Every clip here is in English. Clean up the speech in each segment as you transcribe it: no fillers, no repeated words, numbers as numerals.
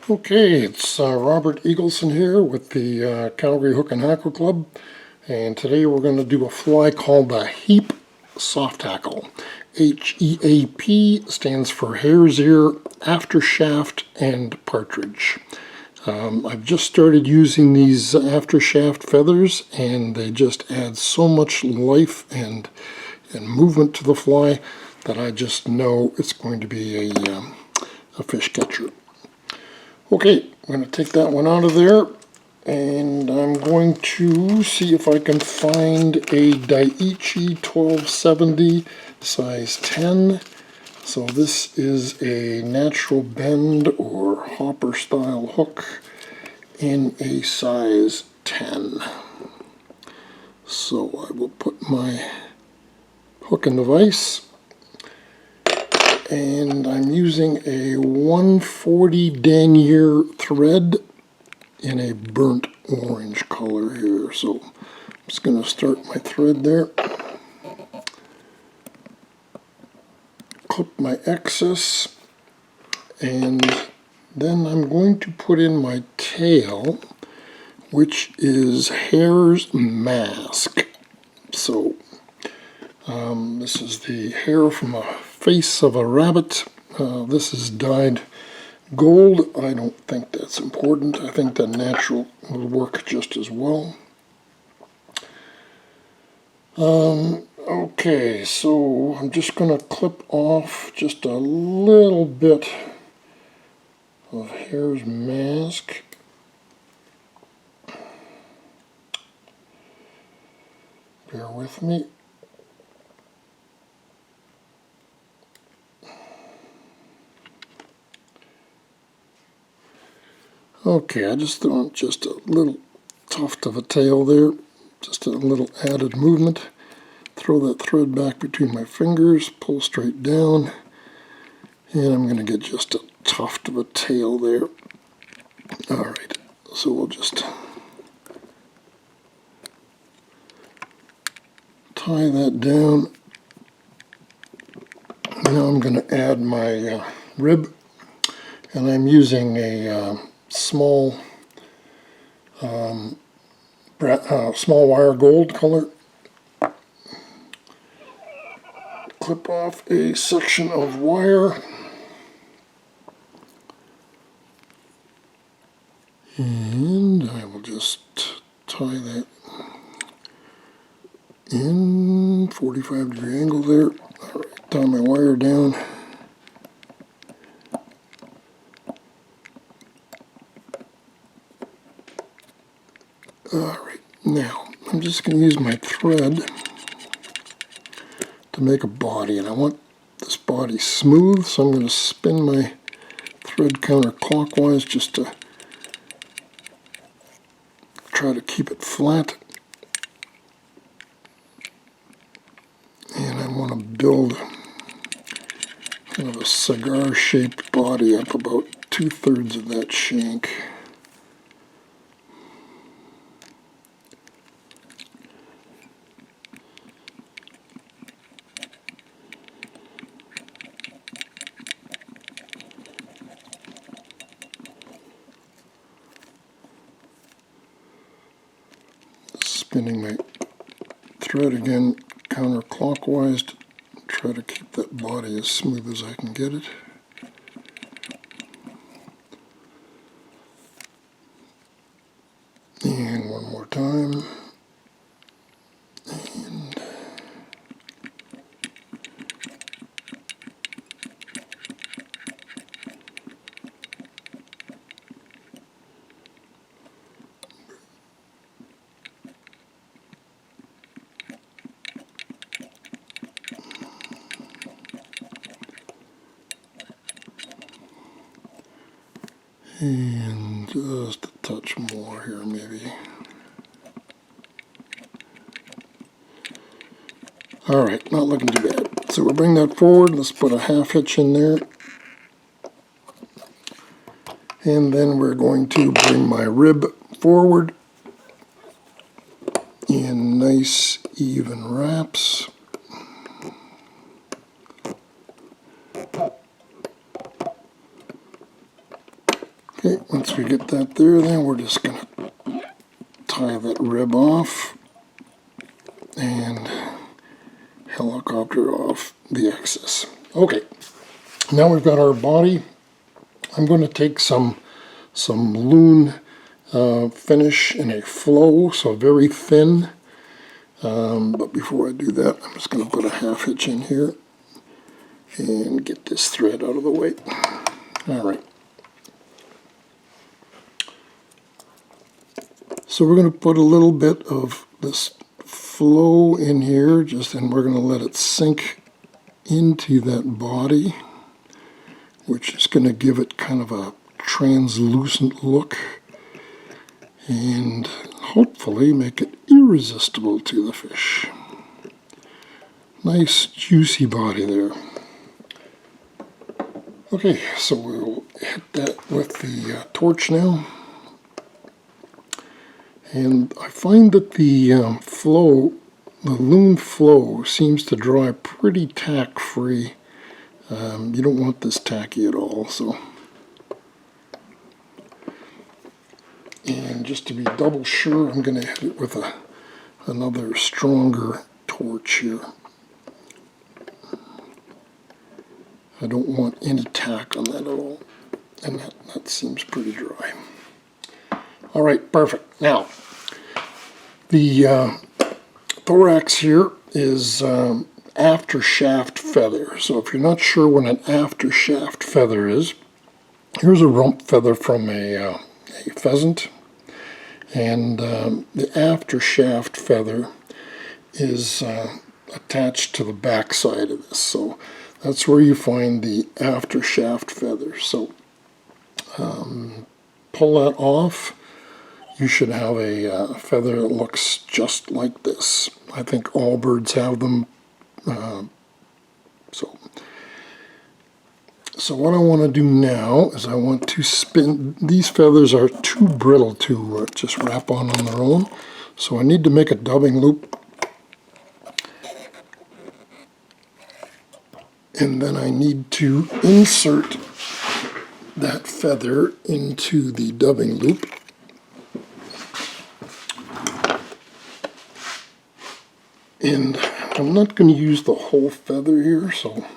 Okay, it's Robert Eagleson here with the Calgary Hook and Hackle Club, and today we're going to do a fly called the HEAP Softhackle. HEAP stands for Hare's Ear, Aftershaft, and Partridge. I've just started using these Aftershaft feathers, and they just add so much life and movement to the fly that I just know it's going to be a fish catcher. Okay, I'm going to take that one out of there, and I'm going to see if I can find a Dai Riki 1270 size 10. So this is a natural bend or hopper style hook in a size 10. So I will put my hook in the vise. And I'm using a 140 denier thread in a burnt orange color here. So I'm just going to start my thread there. Clip my excess. And then I'm going to put in my tail, which is Hare's mask. So this is the hair from a face of a rabbit. This is dyed gold. I don't think that's important. I think the natural will work just as well. Okay, so I'm just going to clip off just a little bit of Hare's mask. Bear with me. Okay, I just throw just a little tuft of a tail there, just a little added movement. Throw that thread back between my fingers, pull straight down, and I'm going to get just a tuft of a tail there. Alright, so we'll just tie that down. Now I'm going to add my rib, and I'm using a small wire gold color. Clip off a section of wire, and I will just tie that in 45-degree angle there. All right, tie my wire down. Alright, now I'm just going to use my thread to make a body, and I want this body smooth, so I'm going to spin my thread counterclockwise just to try to keep it flat. And I want to build kind of a cigar-shaped body up about 2/3 of that shank. Spinning my thread again counterclockwise to try to keep that body as smooth as I can get it. And one more time. And just a touch more here, maybe. Alright, not looking too bad. So we'll bring that forward. Let's put a half hitch in there. And then we're going to bring my rib forward in nice even wraps. Okay, once we get that there, then we're just going to tie that rib off and helicopter off the excess. Okay, now we've got our body. I'm going to take some loon finish in a flow, so very thin. But before I do that, I'm just going to put a half hitch in here and get this thread out of the way. All right. So we're going to put a little bit of this flow in here, and we're going to let it sink into that body, which is going to give it kind of a translucent look and hopefully make it irresistible to the fish. Nice juicy body there. Okay, so we'll hit that with the torch now. And I find that the loon flow seems to dry pretty tack-free. You don't want this tacky at all, so. And just to be double sure, I'm going to hit it with another stronger torch here. I don't want any tack on that at all, and that seems pretty dry. All right, perfect. Now, the thorax here is aftershaft feather. So if you're not sure what an aftershaft feather is, here's a rump feather from a pheasant, and the aftershaft feather is attached to the back side of this. So that's where you find the aftershaft feather. So pull that off. You should have a feather that looks just like this. I think all birds have them. So what I want to do now is I want to spin. These feathers are too brittle to just wrap on their own. So I need to make a dubbing loop. And then I need to insert that feather into the dubbing loop. And I'm not going to use the whole feather here, so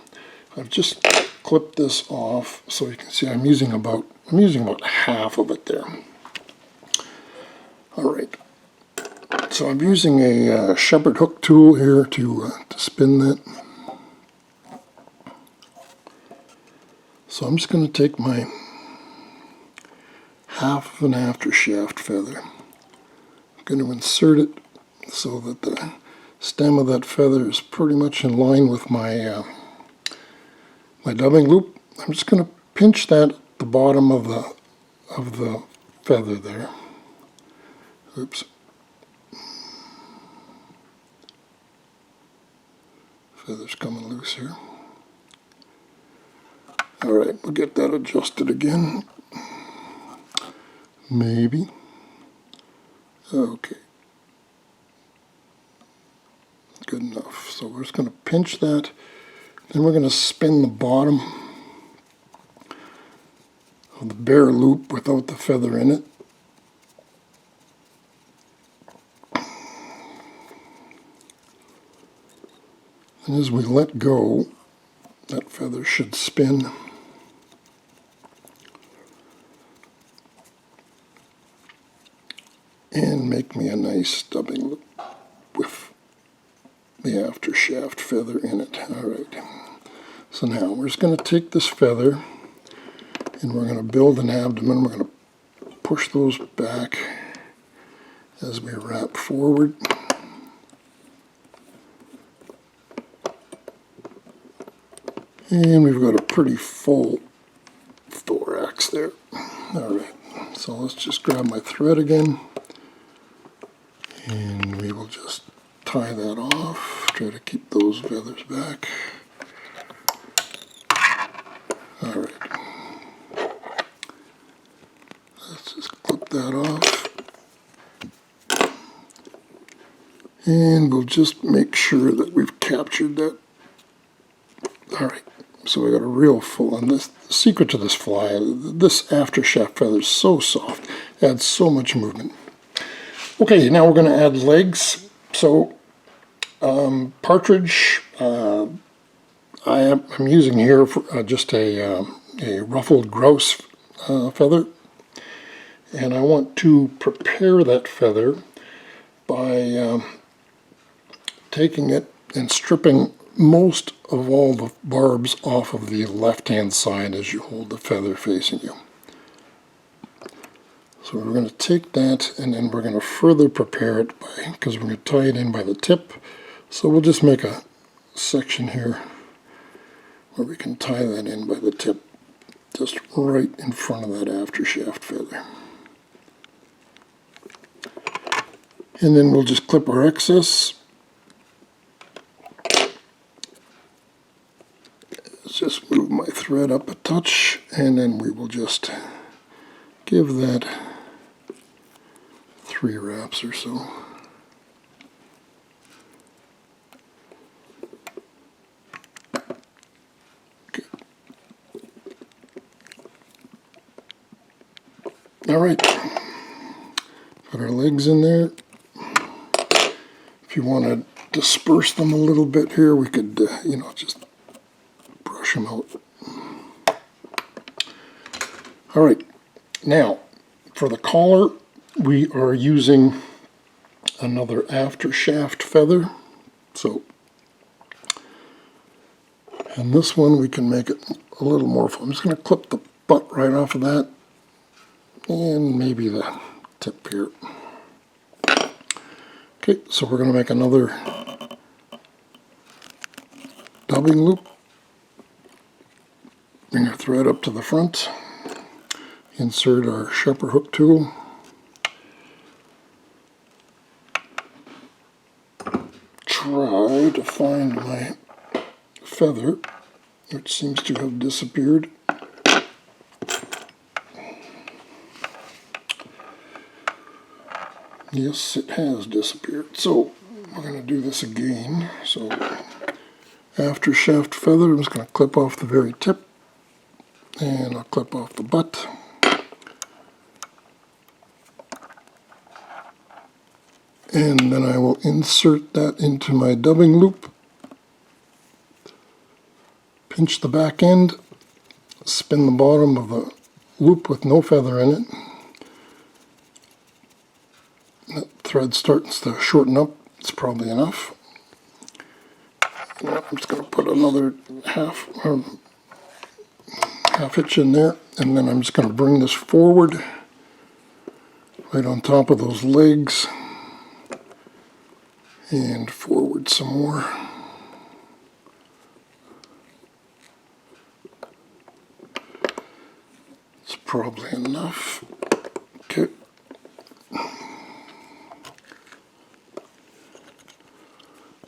I've just clipped this off so you can see I'm using about half of it there. All right. So I'm using a shepherd hook tool here to spin that. So I'm just going to take my half of an aftershaft feather. I'm going to insert it so that the stem of that feather is pretty much in line with my my dubbing loop. I'm just going to pinch that at the bottom of the feather there. Oops. Feather's coming loose here. All right, we'll get that adjusted again. Maybe. Okay. Good enough. So we're just going to pinch that. Then we're going to spin the bottom of the bare loop without the feather in it. And as we let go, that feather should spin. And make me a nice dubbing loop with the aftershaft feather in it. All right. So now we're just going to take this feather and we're going to build an abdomen. We're going to push those back as we wrap forward. And we've got a pretty full thorax there. All right. So let's just grab my thread again. And we will just tie that off, try to keep those feathers back. All right. Let's just clip that off. And we'll just make sure that we've captured that. All right. So we got a real full, and this the secret to this fly, this Aftershaft feather is so soft, adds so much movement. Okay, now we're going to add legs. So Partridge, I'm using here for, just a ruffled grouse feather, and I want to prepare that feather by taking it and stripping most of all the barbs off of the left-hand side as you hold the feather facing you. So we're going to take that and then we're going to further prepare it because we're going to tie it in by the tip. So we'll just make a section here where we can tie that in by the tip, just right in front of that Aftershaft feather. And then we'll just clip our excess. Let's just move my thread up a touch, and then we will just give that 3 wraps or so. Okay. All right, put our legs in there. If you want to disperse them a little bit here, we could, you know, just brush them out. All right, now for the collar, we are using another Aftershaft feather. So, and this one we can make it a little more fun. I'm just going to clip the butt right off of that, and maybe the tip here. Okay, so we're going to make another dubbing loop. Bring our thread up to the front. Insert our shepherd hook tool. Try to find my feather, which seems to have disappeared. Yes, it has disappeared. So we're going to do this again. So Aftershaft feather, I'm just going to clip off the very tip, and I'll clip off the butt. And then I will insert that into my dubbing loop, pinch the back end, spin the bottom of the loop with no feather in it. That thread starts to shorten up. It's probably enough. I'm just going to put another half hitch in there, and then I'm just going to bring this forward right on top of those legs and forward some more. It's probably enough. Okay.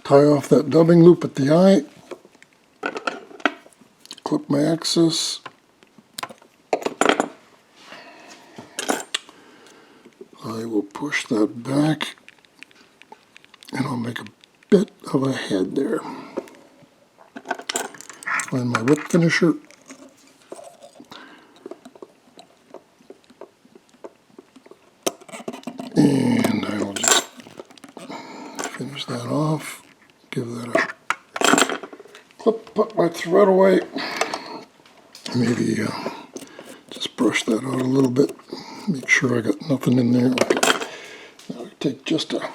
Tie off that dubbing loop at the eye. Clip my excess. I will push that back, and I'll make a bit of a head there. Find my whip finisher. And I will just finish that off. Give that a clip, put my thread away. Maybe just brush that out a little bit. Make sure I got nothing in there. Okay. Now I take just a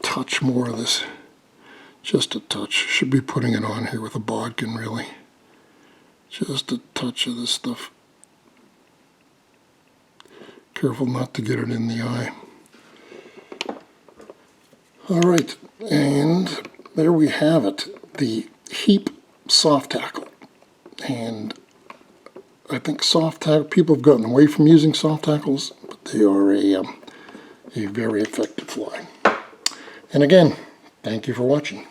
touch more of this. Just a touch. Should be putting it on here with a bodkin, really. Just a touch of this stuff. Careful not to get it in the eye. All right, and there we have it, the HEAP Softhackle. And I think Softhackle, people have gotten away from using Softhackles, but they are a very effective fly. And again, thank you for watching.